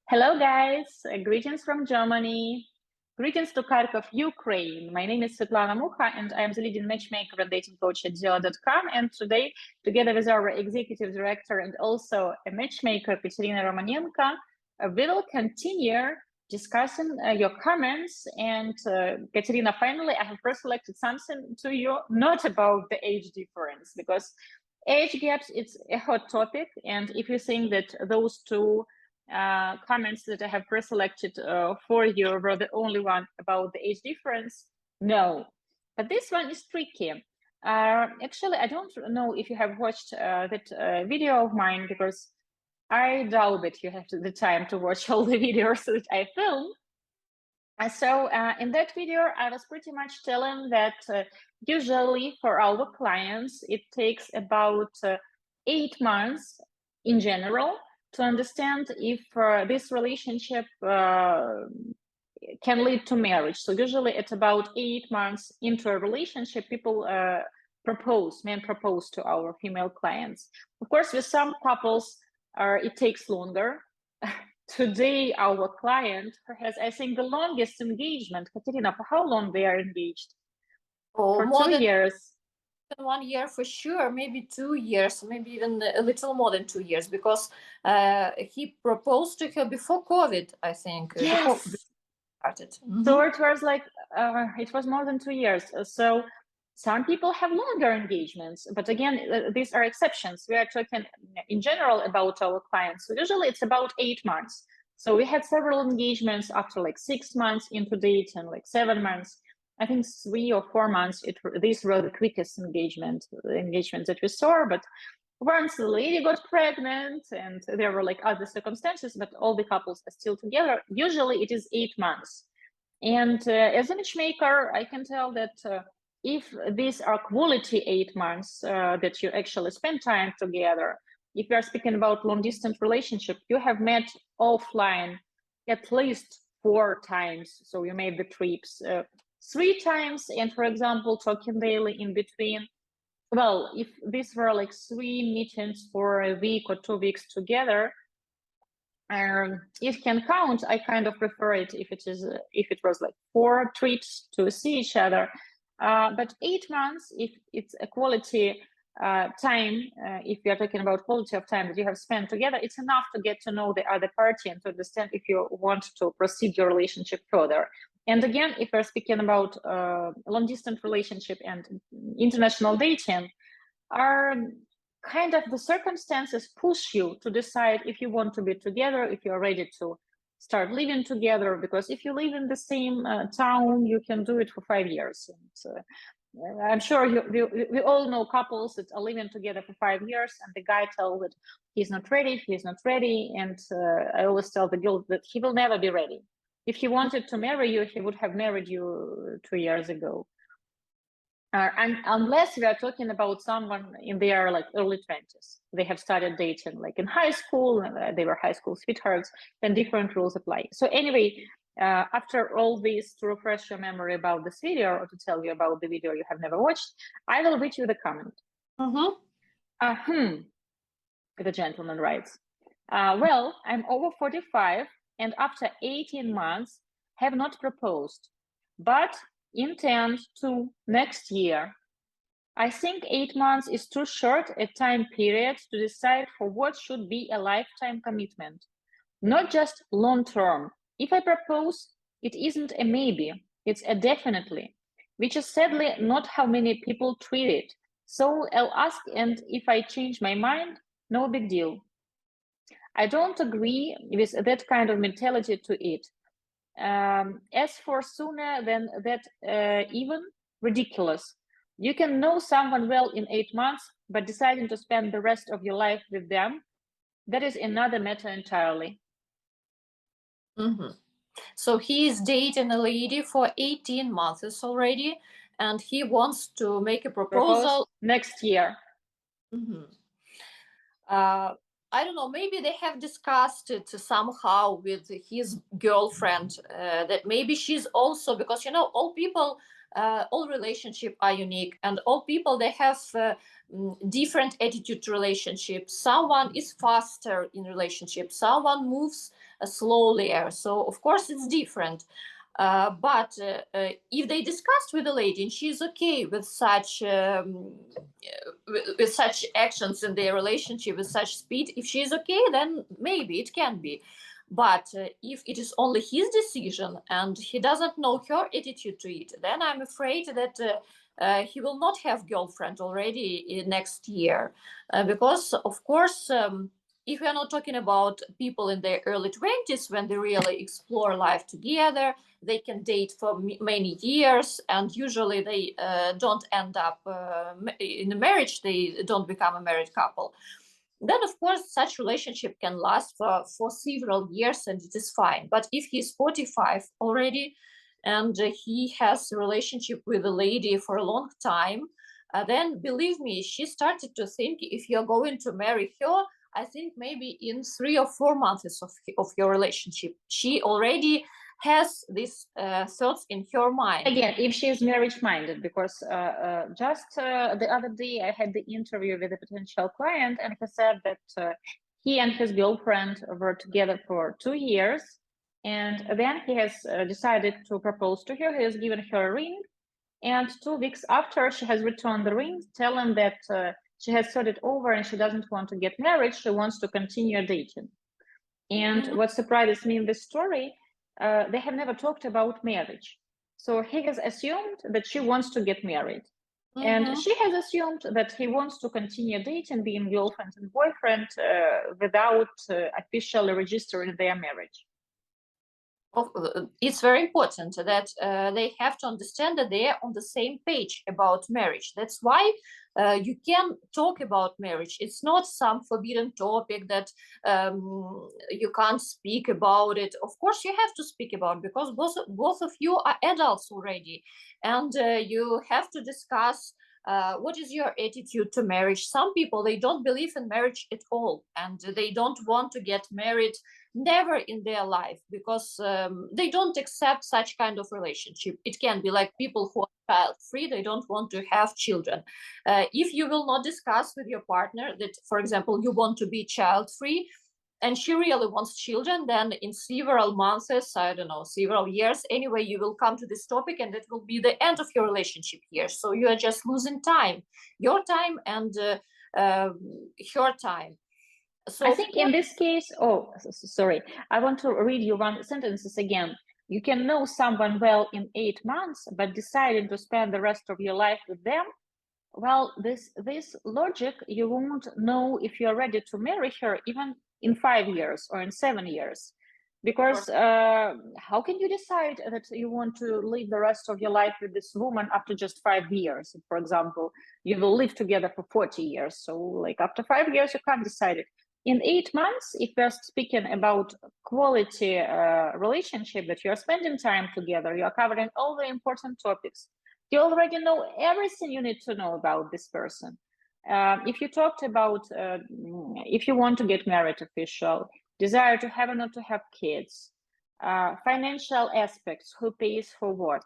Hello, guys. Greetings from Germany. Greetings to Kharkov, Ukraine. My name is Svetlana Mucha, and I am the leading matchmaker and dating coach at Diolli.com. And today, together with our executive director and also a matchmaker, Katerina Romanenko, we will continue discussing your comments. And Katerina, finally, I have pre-selected something to you, not about the age difference, because age gaps, it's a hot topic. And if you think that those two comments that I have pre-selected for you were the only one about the age difference, no. But this one is tricky. Actually, I don't know if you have watched that video of mine, because I doubt that you have the time to watch all the videos that I film. So in that video, I was pretty much telling that usually for our clients, it takes about 8 months in general to understand if this relationship can lead to marriage. So usually it's about 8 months into a relationship, people men propose to our female clients. Of course, with some couples, it takes longer. Today, our client has, I think, the longest engagement. Katerina, for how long they are engaged? Oh, for more 2 than years. 1 year for sure, maybe 2 years, maybe even a little more than 2 years, because he proposed to her before COVID, I think. Yes. Before started. So it was like, it was more than 2 years. So some people have longer engagements, but again, these are exceptions. We are talking in general about our clients. So usually it's about 8 months. So we had several engagements after like 6 months into dating, like 7 months. I think 3 or 4 months, these were the quickest engagements that we saw. But once the lady got pregnant and there were like other circumstances, but all the couples are still together, usually it is 8 months. And as a matchmaker, I can tell that if these are quality 8 months that you actually spend time together, if you are speaking about long distance relationship, you have met offline at least 4 times. So you made the trips 3 times, and for example, talking daily in between. Well, if these were like 3 meetings for a week or 2 weeks together, it can count. I kind of prefer it if it was like 4 trips to see each other. But 8 months, if it's a quality time, if we are talking about quality of time that you have spent together, it's enough to get to know the other party and to understand if you want to proceed your relationship further. And again, if we're speaking about long distance relationship and international dating, are kind of the circumstances push you to decide if you want to be together, if you're ready to start living together. Because if you live in the same town, you can do it for 5 years. And I'm sure we all know couples that are living together for 5 years, and the guy tells that he's not ready. And I always tell the girl that he will never be ready. If he wanted to marry you, he would have married you 2 years ago. And unless we are talking about someone in their like early 20s, they have started dating like in high school, they were high school sweethearts, then different rules apply. So anyway, after all this, to refresh your memory about this video or to tell you about the video you have never watched, I will read you the comment. The gentleman writes, well, I'm over 45 and after 18 months have not proposed, but intend to next year. I think 8 months is too short a time period to decide for what should be a lifetime commitment, not just long term. If I propose, it isn't a maybe, it's a definitely, which is sadly not how many people treat it. So I'll ask, and if I change my mind, no big deal. I don't agree with that kind of mentality to it. As for sooner than that, even ridiculous. You can know someone well in 8 months, but deciding to spend the rest of your life with them, that is another matter entirely. So he is dating a lady for 18 months already, and he wants to make a proposal next year. I don't know, maybe they have discussed it somehow with his girlfriend, that maybe she's also, because, you know, all people, all relationships are unique, and all people, they have different attitude to relationships. Someone is faster in relationship, someone moves slowly. So of course it's different. But if they discussed with the lady and she's okay with such with such actions in their relationship, with such speed, if she's okay, then maybe it can be. But if it is only his decision and he doesn't know her attitude to it, then I'm afraid that he will not have girlfriend already next year, because of course. If we are not talking about people in their early 20s, when they really explore life together, they can date for many years, and usually they don't end up in a marriage, they don't become a married couple. Then of course such relationship can last for several years and it is fine. But if he's 45 already and he has a relationship with a lady for a long time, then believe me, she started to think, if you're going to marry her, I think maybe in 3 or 4 months of your relationship, she already has these thoughts in her mind. Again, if she is marriage-minded, because just the other day I had the interview with a potential client, and he said that he and his girlfriend were together for 2 years, and then he has decided to propose to her. He has given her a ring, and 2 weeks after she has returned the ring, telling that she has thought it over and she doesn't want to get married. She wants to continue dating. And what surprises me in this story, they have never talked about marriage. So he has assumed that she wants to get married. And she has assumed that he wants to continue dating, being girlfriend and boyfriend, without officially registering their marriage. It's very important that they have to understand that they are on the same page about marriage. That's why you can talk about marriage. It's not some forbidden topic that you can't speak about it. Of course, you have to speak about it, because both of you are adults already, and you have to discuss what is your attitude to marriage. Some people, they don't believe in marriage at all, and they don't want to get married never in their life, because they don't accept such kind of relationship. It can be like people who are child free, they don't want to have children. If you will not discuss with your partner that, for example, you want to be child free and she really wants children, then in several months, I don't know, several years, anyway, you will come to this topic and it will be the end of your relationship here. So you are just losing time, your time and her time. So I think in this case, sorry, I want to read you one sentences again. You can know someone well in 8 months, but deciding to spend the rest of your life with them, well, this logic, you won't know if you're ready to marry her even in 5 years or in 7 years. Because how can you decide that you want to live the rest of your life with this woman after just 5 years? For example, you will live together for 40 years. So like after 5 years, you can't decide it. In 8 months, if we're speaking about quality relationship, that you're spending time together, you're covering all the important topics, you already know everything you need to know about this person. If you talked about, if you want to get married official, desire to have or not to have kids, financial aspects, who pays for what,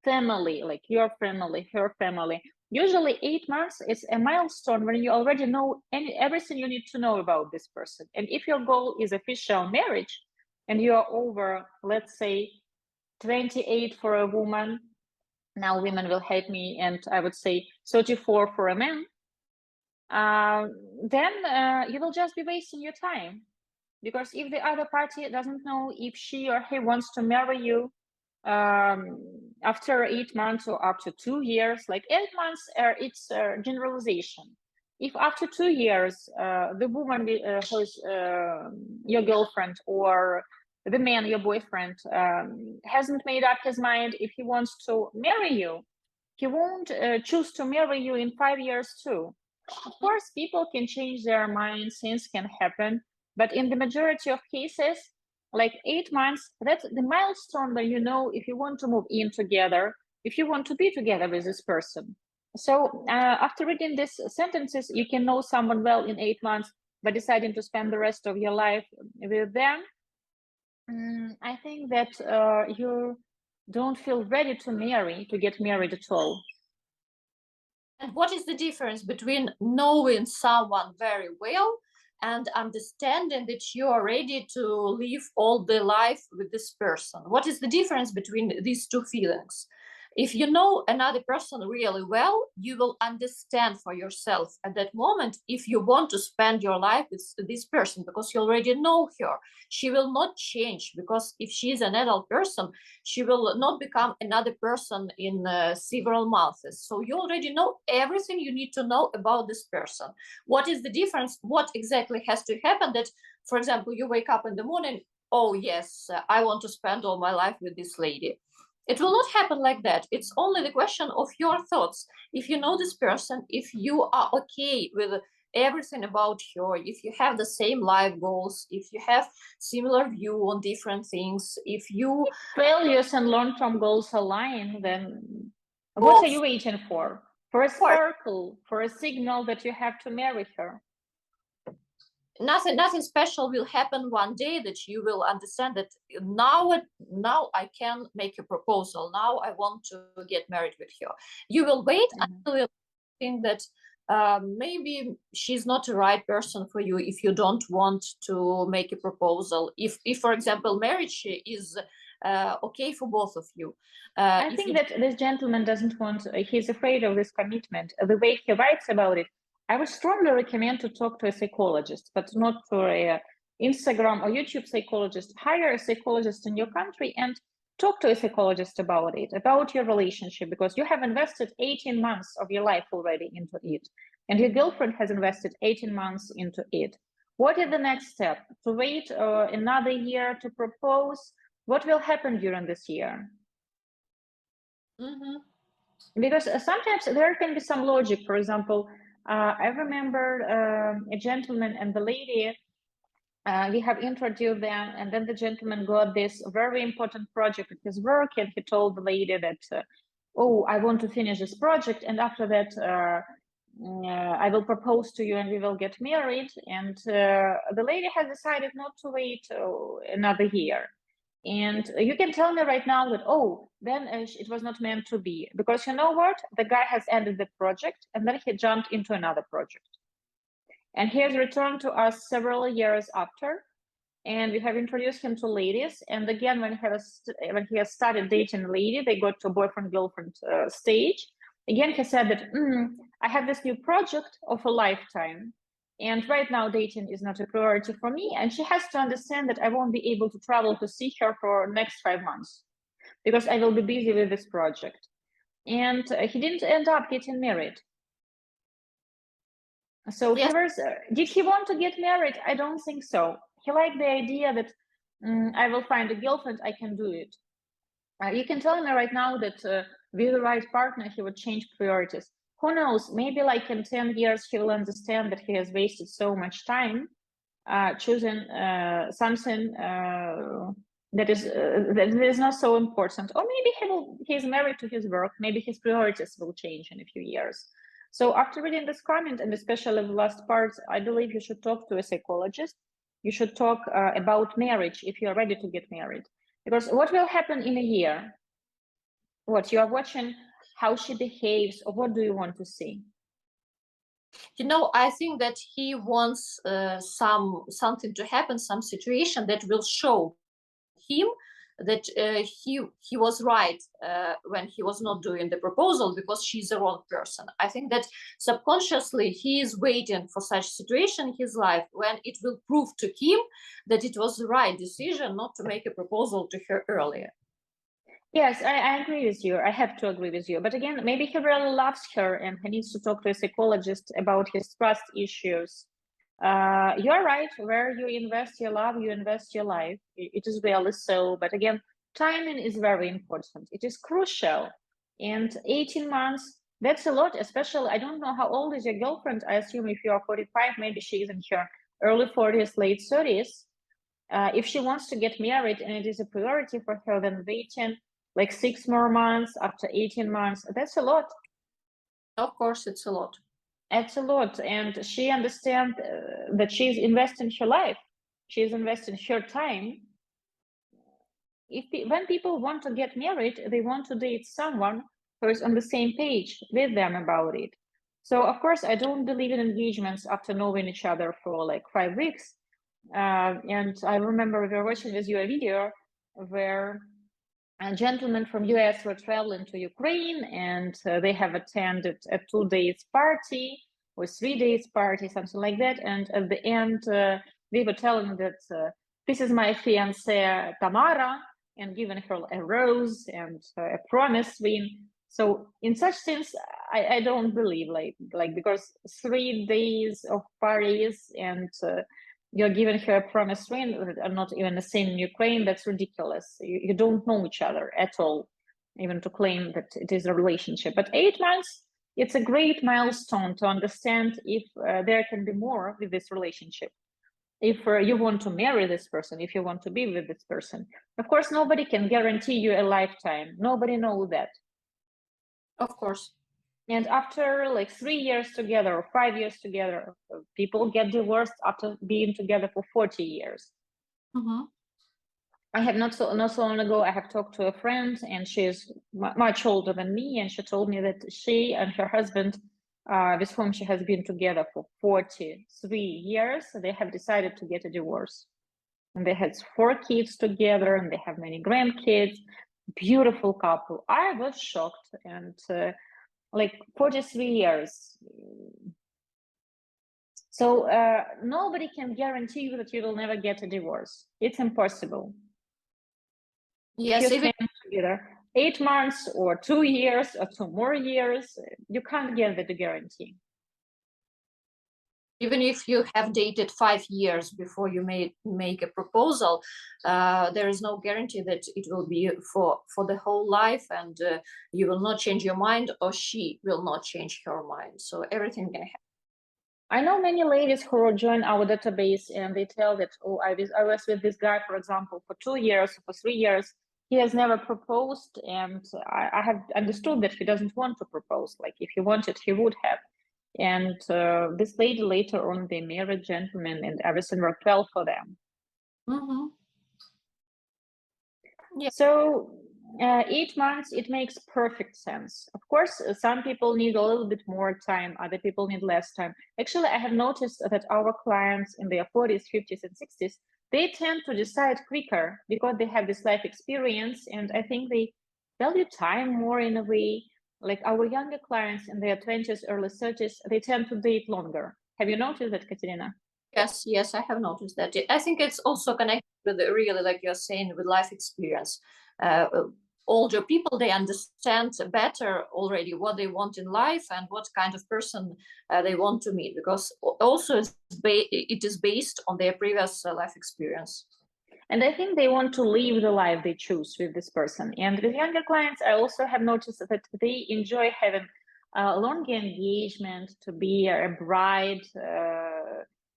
family, like your family, her family. Usually 8 months is a milestone when you already know everything you need to know about this person. And if your goal is official marriage and you are over, let's say, 28 for a woman, now women will hate me, and I would say 34 for a man, then you will just be wasting your time. Because if the other party doesn't know if she or he wants to marry you after 8 months or after 2 years, like 8 months, it's a generalization. If after 2 years, the woman who is your girlfriend, or the man, your boyfriend, hasn't made up his mind if he wants to marry you, he won't choose to marry you in 5 years too. Of course, people can change their minds, things can happen, but in the majority of cases, like 8 months, that's the milestone where you know if you want to move in together, if you want to be together with this person. So after reading these sentences, you can know someone well in 8 months, but deciding to spend the rest of your life with them, I think that you don't feel ready to get married at all. And what is the difference between knowing someone very well and understanding that you are ready to live all the life with this person. What is the difference between these two feelings? If you know another person really well, you will understand for yourself at that moment if you want to spend your life with this person, because you already know her. She will not change, because if she is an adult person, she will not become another person in several months. So you already know everything you need to know about this person. What is the difference? What exactly has to happen that, for example, you wake up in the morning, oh yes, I want to spend all my life with this lady. It will not happen like that. It's only the question of your thoughts. If you know this person, if you are okay with everything about her, if you have the same life goals, if you have similar view on different things, if you values and long-term goals align, then what are you waiting for? For a sparkle, for a signal that you have to marry her. Nothing special will happen one day that you will understand that now I can make a proposal. Now I want to get married with her. You will wait until you think that maybe she's not the right person for you if you don't want to make a proposal. If for example, marriage is okay for both of you. I think that this gentleman doesn't want, he's afraid of this commitment. The way he writes about it, I would strongly recommend to talk to a psychologist, but not to a Instagram or YouTube psychologist. Hire a psychologist in your country and talk to a psychologist about it, about your relationship, because you have invested 18 months of your life already into it, and your girlfriend has invested 18 months into it. What is the next step? To wait another year to propose? What will happen during this year? Mm-hmm. Because sometimes there can be some logic. For example, I remember a gentleman and the lady, we have introduced them, and then the gentleman got this very important project at his work, and he told the lady that, oh, I want to finish this project, and after that, I will propose to you and we will get married. And the lady has decided not to wait another year. And you can tell me right now that, oh, then it was not meant to be. Because you know what? The guy has ended the project and then he jumped into another project. And he has returned to us several years after. And we have introduced him to ladies. And again, when he has started dating a lady, they got to boyfriend-girlfriend stage. Again, he said that, I have this new project of a lifetime. And right now, dating is not a priority for me. And she has to understand that I won't be able to travel to see her for next 5 months because I will be busy with this project. And he didn't end up getting married. So yes. Did he want to get married? I don't think so. He liked the idea that I will find a girlfriend, I can do it. You can tell me right now that with the right partner, he would change priorities. Who knows? Maybe like in 10 years, he will understand that he has wasted so much time choosing something that is not so important. Or maybe he's married to his work. Maybe his priorities will change in a few years. So after reading this comment, and especially the last part, I believe you should talk to a psychologist. You should talk about marriage if you are ready to get married. Because what will happen in a year? What you are watching, how she behaves, or what do you want to see? I think that he wants something to happen, some situation that will show him that he was right when he was not doing the proposal, because she's the wrong person. I think that subconsciously he is waiting for such situation in his life when it will prove to him that it was the right decision not to make a proposal to her earlier. Yes, I agree with you. I have to agree with you. But again, maybe he really loves her and he needs to talk to a psychologist about his trust issues. You're right. Where you invest your love, you invest your life. It is really so. But again, timing is very important. It is crucial. And 18 months, that's a lot, especially, I don't know how old is your girlfriend. I assume if you are 45, maybe she is in her early 40s, late 30s. If she wants to get married and it is a priority for her, then waiting like 6 more months after 18 months, that's a lot. Of course, it's a lot. It's a lot. And she understands that she's investing her life. She's investing her time. When people want to get married, they want to date someone who is on the same page with them about it. So of course, I don't believe in engagements after knowing each other for like 5 weeks. And I remember we were watching with you a video where a gentleman from US were traveling to Ukraine, and they have attended a 2 days party or 3 days party, something like that. And at the end, they were telling that this is my fiancée Tamara, and giving her a rose and a promise ring. So in such things, I don't believe like because 3 days of parties and you're giving her a promise ring are not even the same in Ukraine. That's ridiculous. You don't know each other at all, even to claim that it is a relationship. But 8 months, it's a great milestone to understand if there can be more with this relationship. If you want to marry this person, if you want to be with this person. Of course, nobody can guarantee you a lifetime. Nobody knows that. Of course. And after like 3 years together or 5 years together, people get divorced after being together for 40 years. Mm-hmm. I have not so long ago, I have talked to a friend, and she's much older than me, and she told me that she and her husband, with whom she has been together for 43 years, they have decided to get a divorce. And they had 4 kids together, and they have many grandkids. Beautiful couple. I was shocked, and like 43 years. So nobody can guarantee you that you will never get a divorce. It's impossible. Yes, even together 8 months or 2 years or 2 more years, you can't get the guarantee. even if you have dated 5 years before you make a proposal, there is no guarantee that it will be for the whole life, and you will not change your mind, or she will not change her mind. So everything can happen. I know many ladies who join our database and they tell that, oh, I was with this guy, for example, for 2 years, for 3 years. He has never proposed, and I have understood that he doesn't want to propose. Like if he wanted, he would have. And this lady later on, they married gentlemen, and everything worked well for them. Mm-hmm. Yeah. So 8 months, it makes perfect sense. Of course, some people need a little bit more time, other people need less time. Actually, I have noticed that our clients in their 40s, 50s, and 60s, they tend to decide quicker because they have this life experience, and I think they value time more in a way. Like our younger clients in their 20s, early 30s, they tend to date longer. Have you noticed that, Katerina? Yes, I have noticed that. I think it's also connected with really, like you're saying, with life experience. Older people, they understand better already what they want in life and what kind of person they want to meet, because also it is based on their previous life experience. And I think they want to live the life they choose with this person. And with younger clients, I also have noticed that they enjoy having a long engagement, to be a bride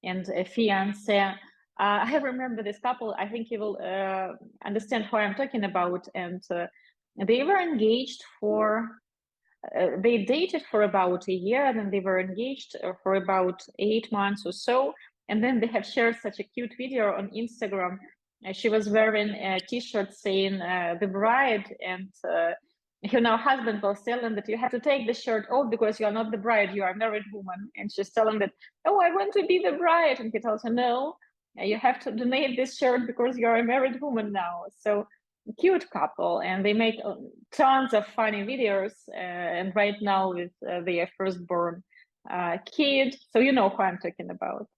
and a fiancé. I remember this couple. I think you will understand who I'm talking about. And they were engaged for, they dated for about a year, and then they were engaged for about 8 months or so. And then they have shared such a cute video on Instagram. She was wearing a t-shirt saying the bride, and her husband was telling that you have to take the shirt off because you are not the bride, you are a married woman. And she's telling that, oh, I want to be the bride. And he tells her, no, you have to donate this shirt because you're a married woman now. So cute couple, and they make tons of funny videos, and right now with their firstborn kid. So you know who I'm talking about.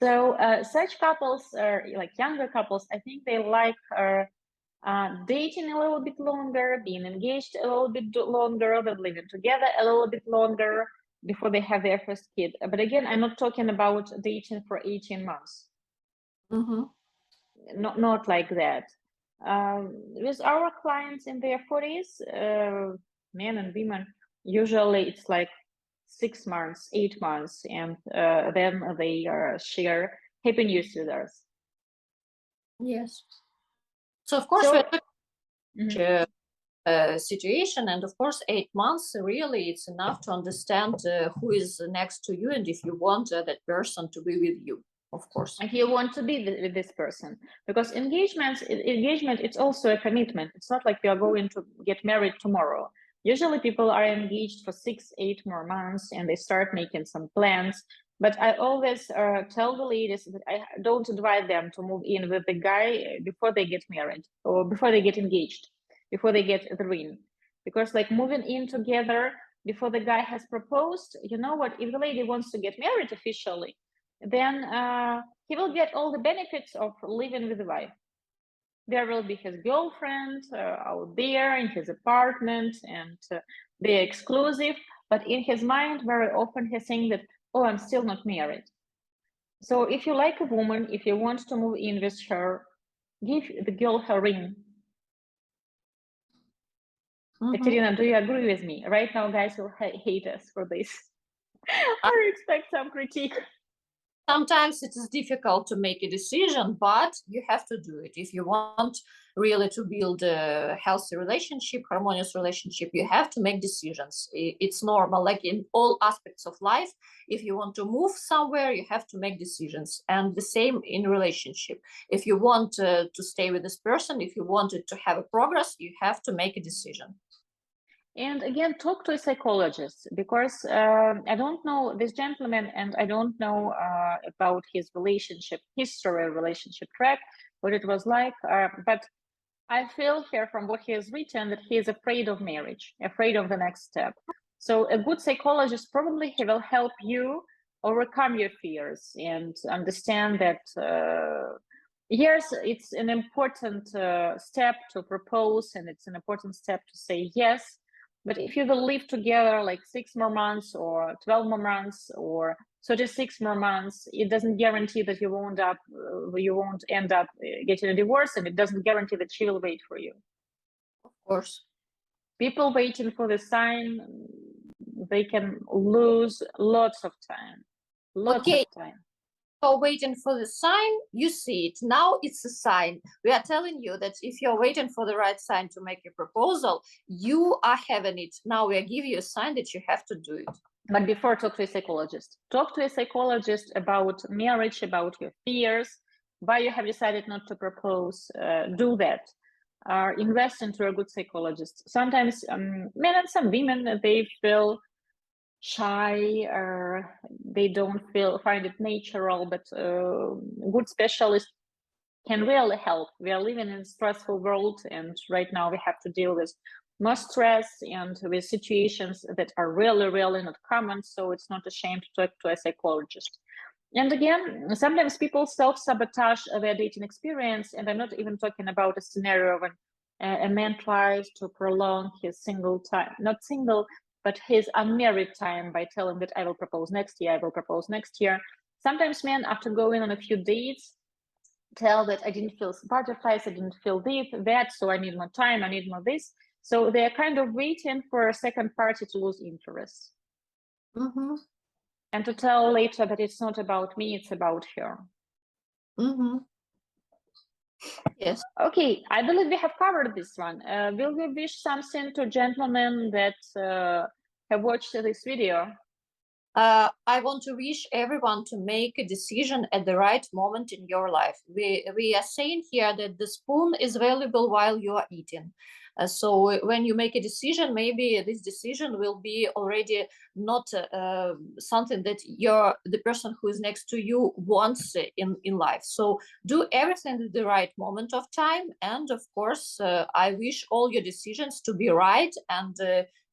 So such couples are like younger couples. I think they like dating a little bit longer, being engaged a little bit longer, than living together a little bit longer before they have their first kid. But again, I'm not talking about dating for 18 months. Mm-hmm. Not like that. With our clients in their 40s, men and women, usually it's like 6 months, 8 months, and then they share happy news with us. Yes. So of course, we're situation, and of course 8 months really it's enough to understand who is next to you, and if you want that person to be with you, of course. If you want to be with this person, because engagement, it's also a commitment. It's not like you are going to get married tomorrow. Usually people are engaged for 6-8 more months and they start making some plans. But I always tell the ladies that I don't advise them to move in with the guy before they get married or before they get engaged, before they get the ring. Because like moving in together before the guy has proposed, you know what, if the lady wants to get married officially, then he will get all the benefits of living with the wife. There will be his girlfriend out there in his apartment, and they're exclusive. But in his mind, very often he's saying that, oh, I'm still not married. So if you like a woman, if you want to move in with her, give the girl her ring. Katerina, do you agree with me? Right now, guys will hate us for this. Or expect some critique. Sometimes it is difficult to make a decision, but you have to do it. If you want really to build a healthy relationship, harmonious relationship, you have to make decisions. It's normal, like in all aspects of life. If you want to move somewhere, you have to make decisions. And the same in relationship. If you want to stay with this person, if you wanted to have a progress, you have to make a decision. And again, talk to a psychologist, because I don't know this gentleman and I don't know about his relationship history, relationship track, what it was like. But I feel here from what he has written that he is afraid of marriage, afraid of the next step. So a good psychologist, probably he will help you overcome your fears and understand that yes, it's an important step to propose, and it's an important step to say yes. But if you will live together like 6 more months or 12 more months or 36 more months, it doesn't guarantee that you won't end up getting a divorce, and it doesn't guarantee that she will wait for you. Of course. People waiting for the sign, they can lose lots of time. Lots of time. So waiting for the sign, you see it. Now it's a sign. We are telling you that if you're waiting for the right sign to make a proposal, you are having it. Now we are giving you a sign that you have to do it. But before, talk to a psychologist. Talk to a psychologist about marriage, about your fears, why you have decided not to propose. Do that. Invest into a good psychologist. Sometimes men and some women, they feel shy, or they don't find it natural, but good specialist can really help. We are living in a stressful world, and right now we have to deal with more stress and with situations that are really, really not common. So it's not a shame to talk to a psychologist. And again, sometimes people self-sabotage their dating experience, and I'm not even talking about a scenario when a man tries to prolong his single time, not single, but his unmarried time, by telling that I will propose next year, I will propose next year. Sometimes men, after going on a few dates, tell that I didn't feel butterflies, I didn't feel that, so I need more time, I need more this. So they're kind of waiting for a second party to lose interest. And to tell later that it's not about me, it's about her. Yes. Okay, I believe we have covered this one. Will you wish something to gentlemen that have watched this video? I want to wish everyone to make a decision at the right moment in your life. We are saying here that the spoon is valuable while you are eating. So when you make a decision, maybe this decision will be already not something that the person who is next to you wants in life. So do everything at the right moment of time. And of course, I wish all your decisions to be right, and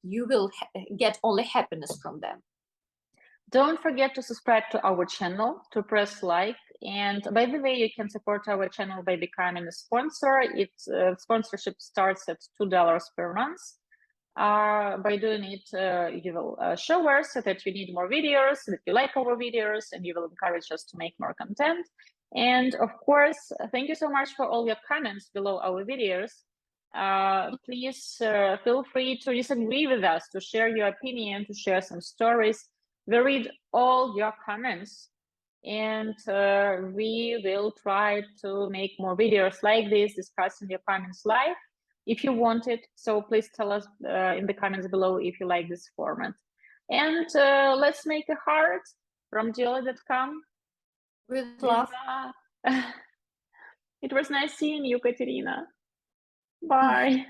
you will get only happiness from them. Don't forget to subscribe to our channel, to press like. And by the way, you can support our channel by becoming a sponsor. Sponsorship starts at $2 per month. By doing it, you will show us that you need more videos, that you like our videos, and you will encourage us to make more content. And of course, thank you so much for all your comments below our videos. Please feel free to disagree with us, to share your opinion, to share some stories. We read all your comments, and we will try to make more videos like this, discussing your comments live if you want it. So please tell us in the comments below if you like this format. And let's make a heart from Diolli.com. With love. It was nice seeing you, Katerina. Bye.